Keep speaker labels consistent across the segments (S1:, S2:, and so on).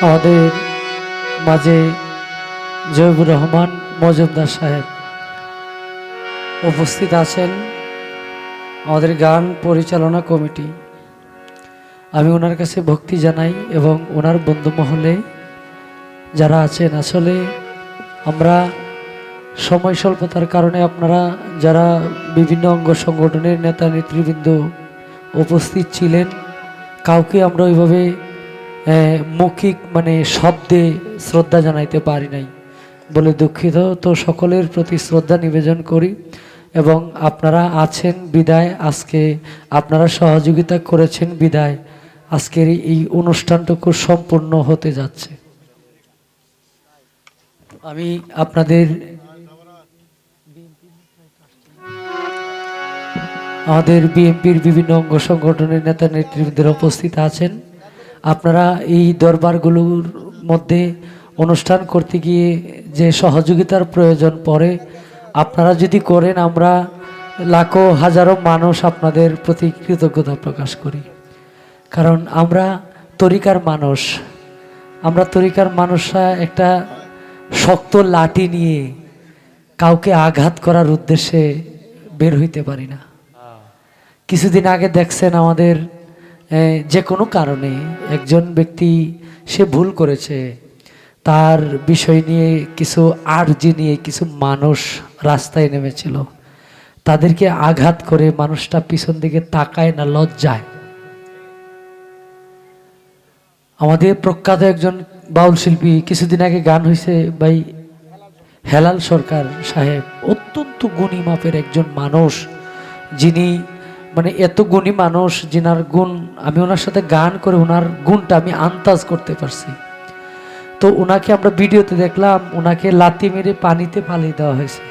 S1: আমাদের মাঝে জয়বুর রহমান মজুমদার সাহেব উপস্থিত আছেন, আমাদের গান পরিচালনা কমিটি। আমি ওনার কাছে ভক্তি জানাই এবং ওনার বন্ধু মহলে যারা আছেন। আসলে আমরা সময় স্বল্পতার কারণে আপনারা যারা বিভিন্ন অঙ্গ সংগঠনের নেতা নেতৃবৃন্দ উপস্থিত ছিলেন, কাউকে আমরা ওইভাবে মৌখিক শব্দে শ্রদ্ধা জানাইতে পারি নাই বলে দুঃখিত। তো সকলের প্রতি শ্রদ্ধা নিবেদন করি এবং আপনারা আছেন বিদায়, আজকে আপনারা সহযোগিতা করেছেন বিদায় আজকের এই অনুষ্ঠানটুকু সম্পূর্ণ হতে যাচ্ছে। আমি আমাদের বিএনপির বিভিন্ন অঙ্গ সংগঠনের নেতা নেতৃবৃন্দের উপস্থিত আছেন। আপনারা এই দরবারগুলোর মধ্যে অনুষ্ঠান করতে গিয়ে যে সহযোগিতার প্রয়োজন পড়ে আপনারা যদি করেন, আমরা লাখো হাজারো মানুষ আপনাদের প্রতি কৃতজ্ঞতা প্রকাশ করি। কারণ আমরা তরিকার মানুষরা একটা শক্ত লাঠি নিয়ে কাউকে আঘাত করার উদ্দেশ্যে বের হইতে পারি না। কিছুদিন আগে দেখছেন আমাদের যে কোনো কারণে একজন ব্যক্তি সে ভুল করেছে, তার বিষয় নিয়ে কিছু আর্জি নিয়ে কিছু মানুষ রাস্তায় নেমেছিল, তাদেরকে আঘাত করে মানুষটা পিছন দিকে তাকায় না, লজ্জায়। আমাদের প্রখ্যাত একজন বাউল শিল্পী, কিছুদিন আগে গান হয়েছে ভাই হেলাল সরকার সাহেব, অত্যন্ত গুণী মাপের একজন মানুষ, যিনি এত গুণী মানুষ যিনার গুণ আমি ওনার সাথে গান করে ওনার গুণটা আমি আন্দাজ করতে পারছি। তো ওনাকে আমরা ভিডিওতে দেখলাম, ওনাকে লাথি মেরে পানিতে পালিয়ে দেওয়া হয়েছে।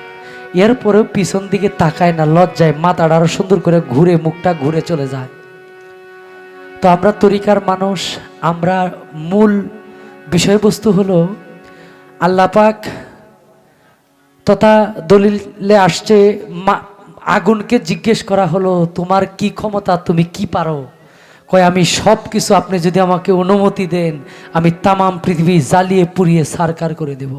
S1: এরপরেও পিছন দিকে তাকায় না, লজ্জায় মাথাটা আরো সুন্দর করে ঘুরে মুখটা ঘুরে চলে যায়। তো আমরা তরিকার মানুষ, আমরা মূল বিষয়বস্তু হলো আল্লাহ পাক তথা দলিলে আসছে, আগুনকে জিজ্ঞেস করা হলো তোমার কি ক্ষমতা, তুমি কি পারো? কয় আমি সব কিছু, আপনি যদি আমাকে অনুমতি দেন আমি তামাম পৃথিবী জ্বালিয়ে পুড়িয়ে সারকার করে দেব।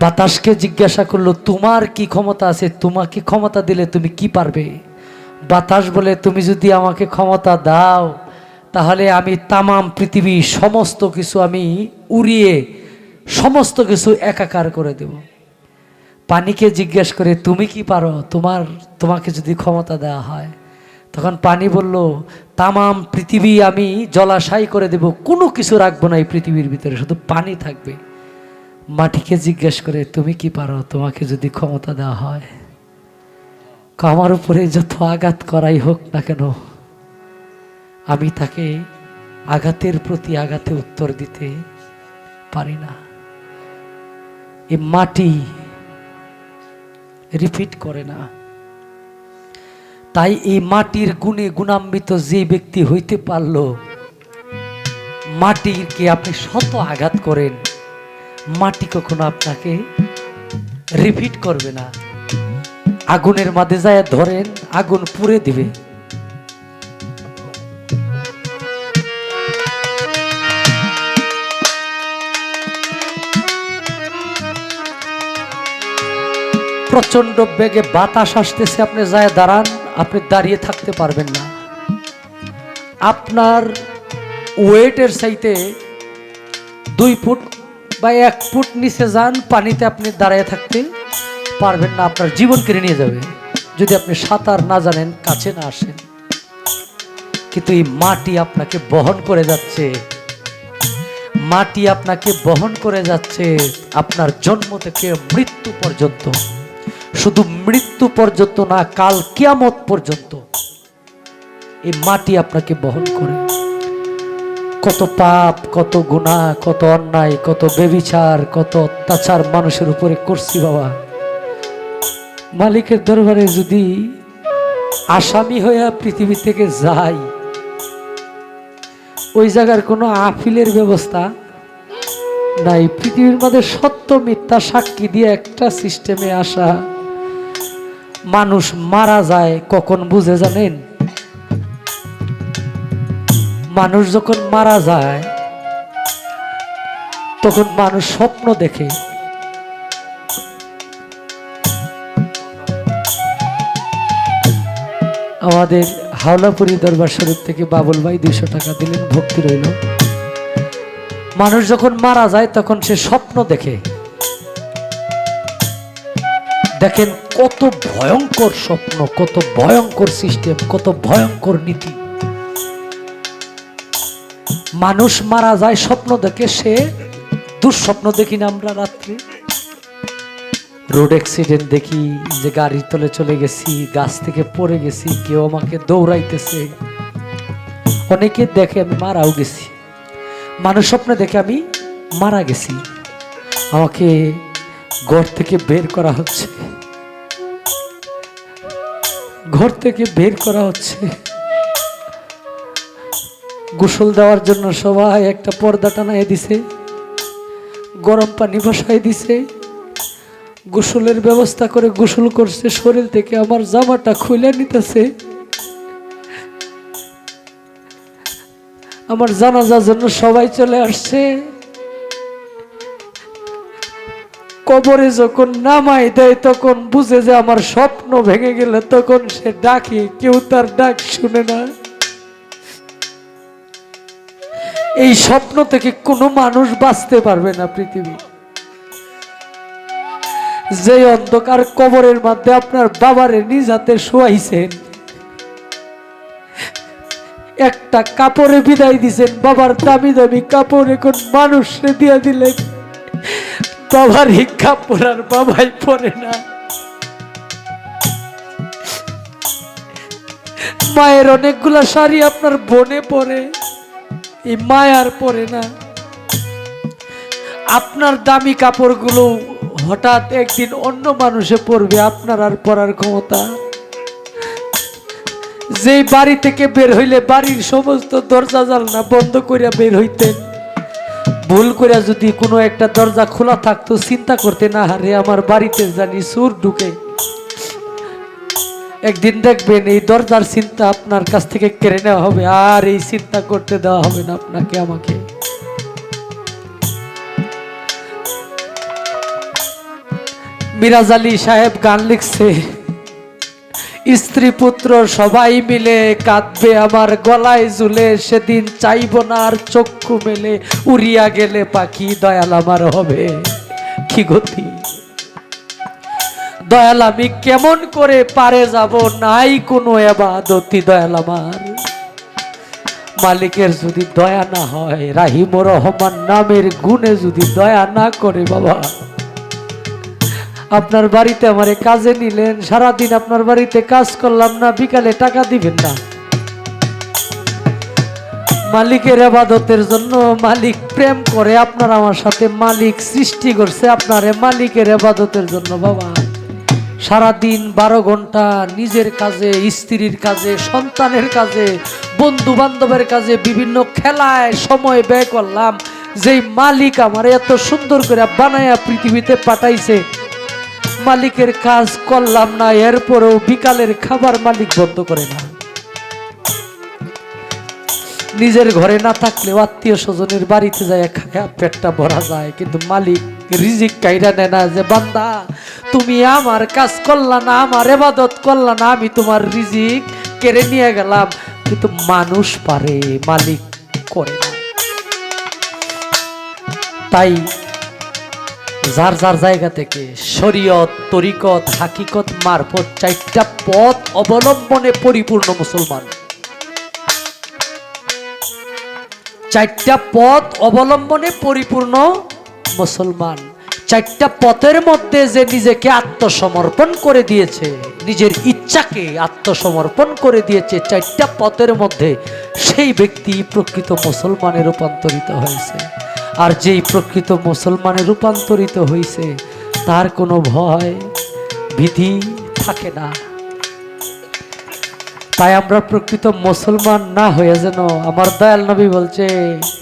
S1: বাতাসকে জিজ্ঞাসা করলো তোমার কি ক্ষমতা আছে, তোমাকে ক্ষমতা দিলে তুমি কি পারবে? বাতাস বলে তুমি যদি আমাকে ক্ষমতা দাও তাহলে আমি তামাম পৃথিবী সমস্ত কিছু আমি উড়িয়ে সমস্ত কিছু একাকার করে দেব। পানিকে জিজ্ঞেস করে তুমি কি পারো, তোমাকে যদি ক্ষমতা দেওয়া হয়? তখন পানি বলল তামাম পৃথিবী আমি জলাশয় করে দেব, কোনো কিছু রাখবো না এই পৃথিবীর ভিতরে, শুধু পানি থাকবে। মাটিকে জিজ্ঞেস করে তুমি কি পারো, তোমাকে যদি ক্ষমতা দেওয়া হয়? আমার উপরে যত আঘাত করাই হোক না কেন আমি তাকে আঘাতের প্রতি আঘাতে উত্তর দিতে পারি না। এই মাটি রিপিট করে না। তাই এই মাটির গুণে গুণান্বিত যে ব্যক্তি হইতে পারলো, মাটিকে আপনি শত আঘাত করেন, মাটি কখনো আপনাকে রিপিট করবে না। আগুনের মাঝে যায় ধরেন, আগুন পুড়ে দিবে। প্রচন্ড বেগে বাতাস আসতেছে, আপনি যায় দাঁড়ান, আপনি দাঁড়িয়ে থাকতে পারবেন না। আপনার ওয়েটের চাইতে 2 ফুট বা 1 ফুট নিচে যান, পানিতে আপনি দাঁড়িয়ে থাকতে পারবেন না, আপনার জীবন কেড়ে নিয়ে যাবে যদি আপনি সাঁতার না জানেন, কাছে না আসেন। কিন্তু এই মাটি আপনাকে বহন করে যাচ্ছে, মাটি আপনাকে বহন করে যাচ্ছে আপনার জন্ম থেকে মৃত্যু পর্যন্ত। শুধু মৃত্যু পর্যন্ত না, কাল কিয়ামত পর্যন্ত এই মাটি আপনাকে বহন করে। কত পাপ, কত গুনাহ, কত অন্যায়, কত বেবিচার, কত অত্যাচার মানুষের উপরে করছি বাবা। মালিকের দরবারে যদি আসামি হয়ে পৃথিবী থেকে যাই, ওই জায়গার কোনো আপিলের ব্যবস্থা নাই। পৃথিবীর মধ্যে সত্য মিথ্যা সাক্ষী দিয়ে একটা সিস্টেমে আসা। মানুষ মারা যায় কখন বুঝে জানেন? মানুষ যখন মারা যায় তখন মানুষ স্বপ্ন দেখে। আমাদের হাওলাপুরি দরবার শরীফ থেকে বাবুল ভাই 200 টাকা দিলেন, ভক্তি রইল। মানুষ যখন মারা যায় তখন সে স্বপ্ন দেখে। দেখেন কত ভয়ঙ্কর স্বপ্ন, কত ভয়ঙ্কর সিস্টেম, কত ভয়ঙ্কর নীতি। মানুষ মারা যায় স্বপ্ন দেখে। সে দুঃস্বপ্ন দেখি না আমরা রাত্রে, রোড অ্যাক্সিডেন্ট দেখি, যে গাড়ির তলে চলে গেছি, গাছ থেকে পড়ে গেছি, কেউ আমাকে দৌড়াইতেছে। অনেকে দেখে আমি মারাও গেছি। মানুষ স্বপ্নে দেখে আমি মারা গেছি, আমাকে ঘর থেকে বের করা হচ্ছে, ঘর থেকে বের করা হচ্ছে। গোসল দেওয়ার জন্য সবাই একটা পর্দা টানাই দিছে, গরম পানি বসাই দিছে, গোসলের ব্যবস্থা করে গোসল করছে। শরীর থেকে আমার জামাটা খুলে নিতেছে। আমার জানাজার জন্য সবাই চলে আসছে। কবরে যখন নামাই দেয় তখন বুঝে যে আমার স্বপ্ন ভেঙে গেল। তখন সে ডাকে, কেউ তার ডাক শুনে না। এই স্বপ্ন থেকে কোনো মানুষ বাঁচতে পারবে না পৃথিবী। যে অন্ধকার কবরের মধ্যে আপনার বাবারে নিজ হাতে শোয়াইছেন, একটা কাপড়ে বিদায় দিছেন, বাবার দামি দামি কাপড় এখন মানুষে দিয়া দিলেন। বাবার এই কাপড় আর বাবাই পরে না। মায়ের অনেকগুলা শাড়ি আপনার বোনে পরে, এই মায়ার পরে না। আপনার দামি কাপড়গুলো হঠাৎ একদিন অন্য মানুষে পরবে, আপনার আর পরার ক্ষমতা। যেই বাড়ি থেকে বের হইলে বাড়ির সমস্ত দরজা জানলা বন্ধ করিয়া বের হইতেন, ভুল করিয়া যদি কোনো একটা দরজা খোলা থাকতো চিন্তা করতে না, হারে আমার বাড়িতে জানি চোর ঢুকে। একদিন দেখবেন এই দরজার চিন্তা আপনার কাছ থেকে কেড়ে নেওয়া হবে, আর এই চিন্তা করতে দেওয়া হবে না আপনাকে আমাকে। মিরাজ আলী সাহেব গান লিখছে, স্ত্রী পুত্র সবাই মিলে কাঁদবে আমার গলায় ঝুলে, সেদিন চাইব না আর চক্ষু মেলে, উড়িয়া গেলে পাখি দয়াল আমার হবে কি গতি। দয়াল আমি কেমন করে পারে যাব, নাই কোনো এবাদতি দয়াল আমার। মালিকের যদি দয়া না হয়, রাহিমুর রহমান নামের গুণে যদি দয়া না করে, বাবা আপনার বাড়িতে আমারে কাজে নিলেন, সারাদিন আপনার বাড়িতে কাজ করলাম না, বিকালে টাকা দিবেন না। মালিকের ইবাদতের জন্য মালিক প্রেম করে আপনার আমার সাথে, মালিক সৃষ্টি করছে আপনারে মালিকের ইবাদতের জন্য। বাবা সারাদিন 12 ঘন্টা নিজের কাজে, স্ত্রীর কাজে, সন্তানের কাজে, বন্ধু বান্ধবের কাজে, বিভিন্ন খেলায় সময় ব্যয় করলাম। যেই মালিক আমার এত সুন্দর করে বানায়া পৃথিবীতে পাঠাইছে, মালিকের কাজ করলাম না, এরপরেও বিকালের খাবার মালিক বন্ধ করে না। নিজের ঘরে না থাকলেও আত্মীয় স্বজনের বাড়িতে যায় খায়া পেটটা ভরা যায়, কিন্তু মালিক রিজিক কাইরা নেয় না, যে বান্দা তুমি আমার কাজ করলা না, আমার ইবাদত করলা না, আমি তোমার রিজিক কেড়ে নিয়ে গেলাম। কিন্তু মানুষ পারে, মালিক করে না। তাই যার যার জায়গা থেকে শরীয়ত, তরিকত, হাকিকত মারফত 4টা পথ অবলম্বনে পরিপূর্ণ মুসলমান। 4টা পথ অবলম্বনে পরিপূর্ণ মুসলমান। 4টা পথের মধ্যে যে নিজেকে আত্মসমর্পণ করে দিয়েছে, নিজের ইচ্ছাকে আত্মসমর্পণ করে দিয়েছে 4টা পথের মধ্যে, সেই ব্যক্তি প্রকৃত মুসলমানে রূপান্তরিত হয়েছে। আর যেই প্রকৃত মুসলমানে রূপান্তরিত হয়েছে, তার কোনো ভয় ভীতি থাকে না। তাই আমরা প্রকৃত মুসলমান না হয়ে যেন, আমার দয়াল নবী বলছে,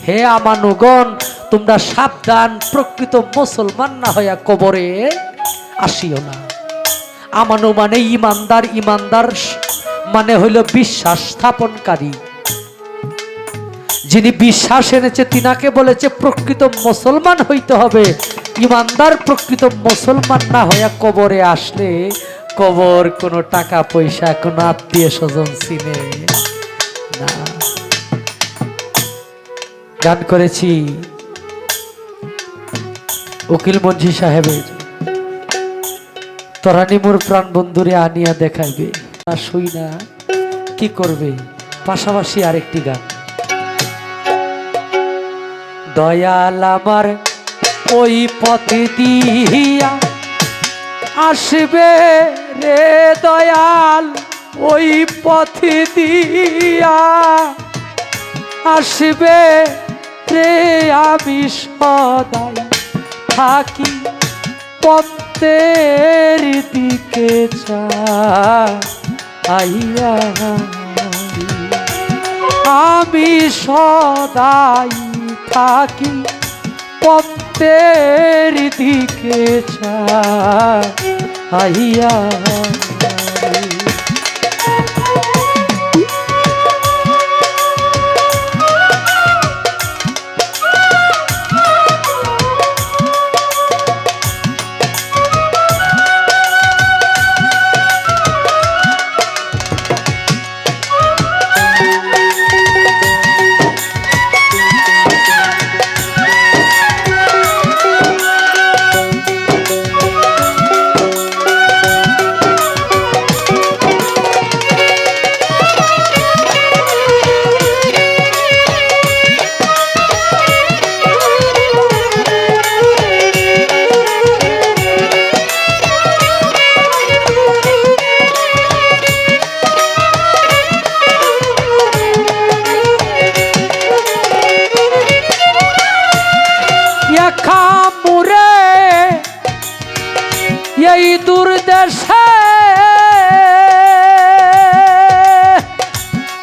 S1: হে আমানুগণ তোমরা সাবধান, প্রকৃত মুসলমান না হইয়া কবরে আসিও না। আমানু মানে ইমানদার, ইমানদার মানে হইল বিশ্বাস স্থাপনকারী। যিনি বিশ্বাস এনেছে তিনাকে বলেছে প্রকৃত মুসলমান হইতে হবে। ইমানদার প্রকৃত মুসলমান না হইয়া কবরে আসলে কবর কোনো টাকা পয়সা কোনো আত্মীয় স্বজন চিনে না। গান করেছি উকিল মঞ্জি সাহেবের তরানি মোর প্রাণ বন্ধুরে আনিয়া দেখাইবে, শুই না কি করবে। পাশাপাশি আরেকটি গান, দয়াল আমার ওই পথে দিয়া আসবে রে, দয়াল ওই পথে দিয়া আসবে রে, আমি সদাই থাকি পথের দিকে চাইয়া, আমি সদাই থাকি পথের দিকে চাইয়া। এই দূর দেশে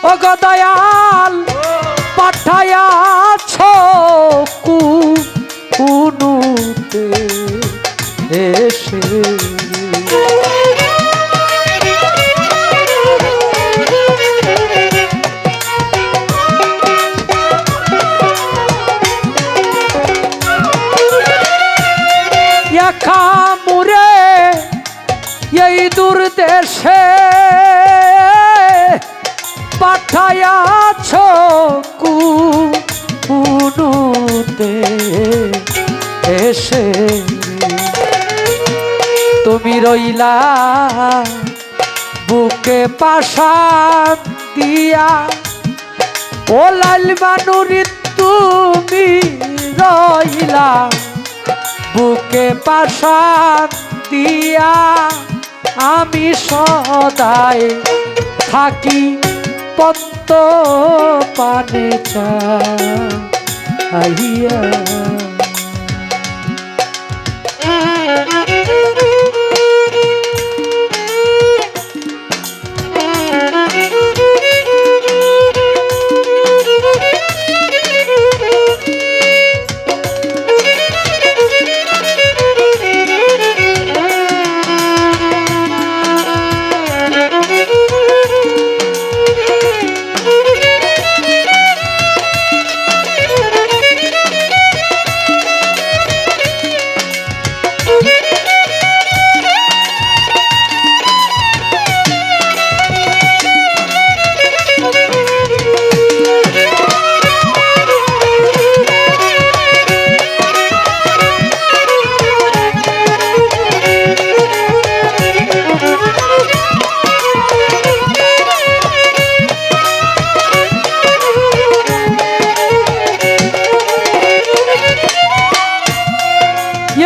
S1: ও গো দয়াল পাঠায়াছ কুনুতে এসে, এই দূর দেশে পাঠায়াছ কুনুতে এসে, তুমি রইলা বুকে পাশান দিয়া, ও লাল মানুরি তুমি রইলা বুকে পাশান দিয়া, আমি সদাই থাকি পদ্ম পানে চাইয়া।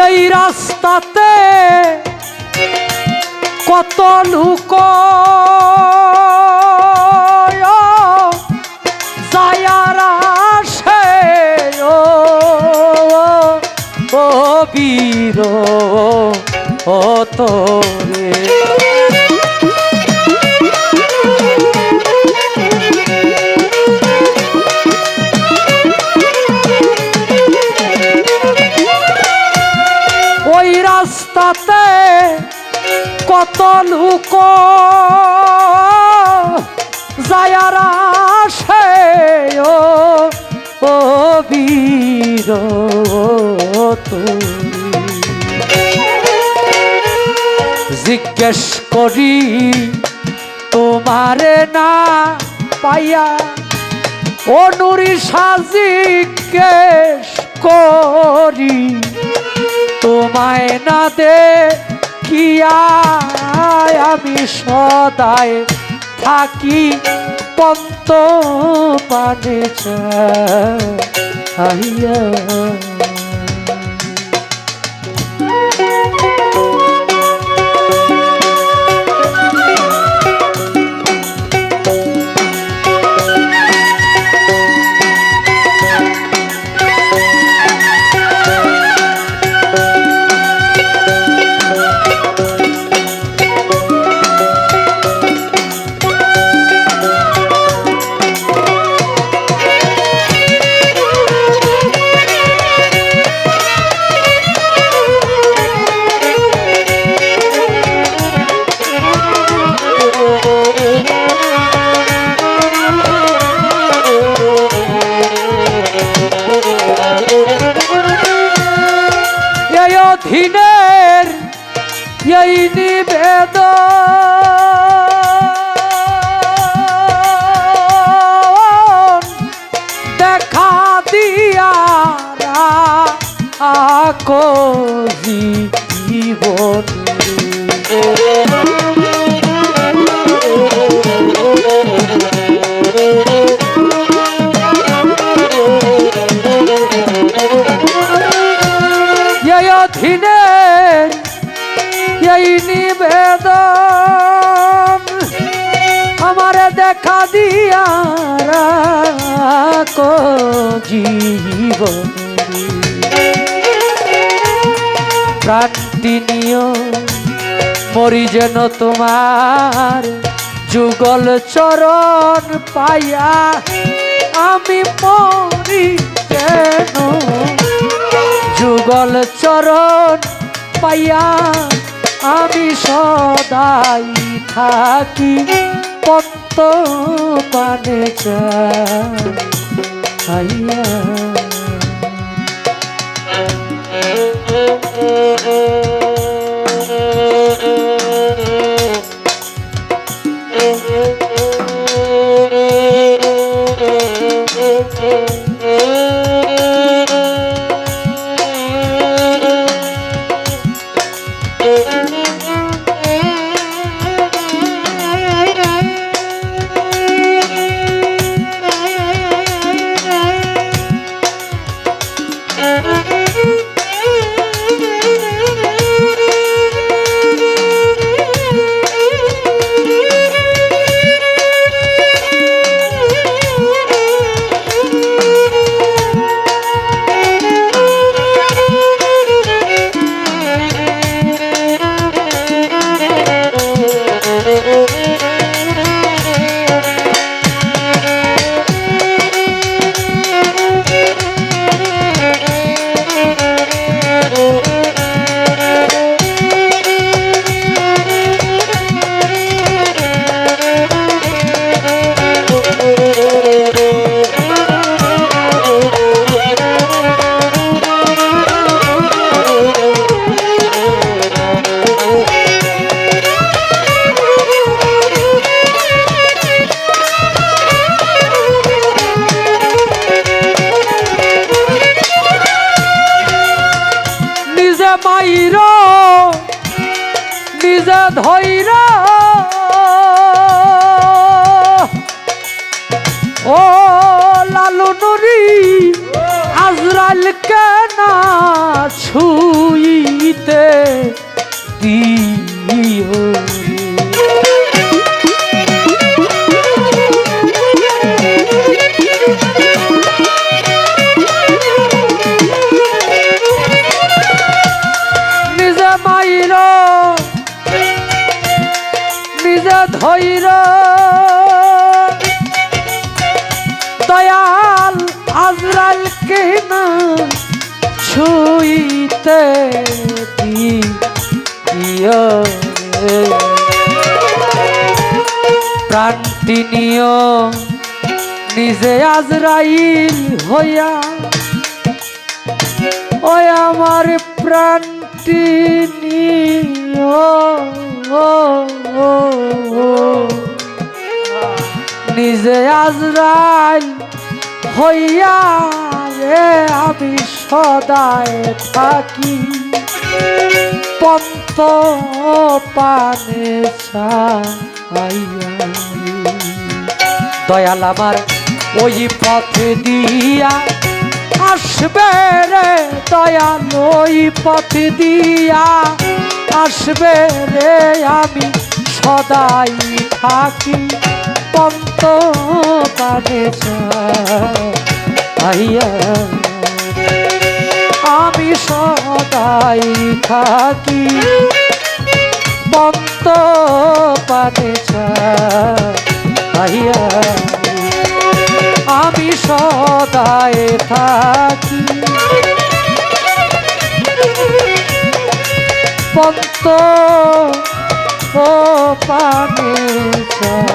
S1: এই রাস্তাতে কত লোক যায়ার আসে, ও বীর ও তোরে, ওই রাস্তাতে কত লোক যায়ার আসে, ও চির জিজ্ঞেস করি তোমারে না পাইয়া অনুরি জিজ্ঞেস করি তোমায় না দেখিয়া আমি সদায় থাকি পন্ত পানে চাহিয়া অধীনের এই নিবেদন দেখা দিয়া রাখো জীবন অধীনের এই নিবেদন আমারে দেখা দিয়া রাখো জীবন প্রাণটি নিয় মরি যেন তোমার যুগল চরণ পাইয়া আমি মরি যেন যুগল চরণ পাইয়া আমি সদাই থাকি পন্ত পানে চাহিয়া মাইরা নিজে ধইরা ও লালু নুরি আজরাইল কেনা ছুইতে দিও ধৈর দয়াল আজরাইল কে না ছুইতে দিও প্রাণটি নিয় নিজে আজরাইল হইয়া ওই আমার প্রাণটি নিও নিজে আজরাইল হইয়া রে আমি সদায় থাকি পন্ত পানে চাইয়া দয়াল আমার ওই পথে দিয়া আসবে রে দয়াল ওই পথে দিয়া আসবে রে আমি সদাই থাকি পন্ত পানে চাইয়া আমি সদাই থাকি পন্ত পানে চাইয়া আমি সদাই থাকি পন্ত পানে চাইয়া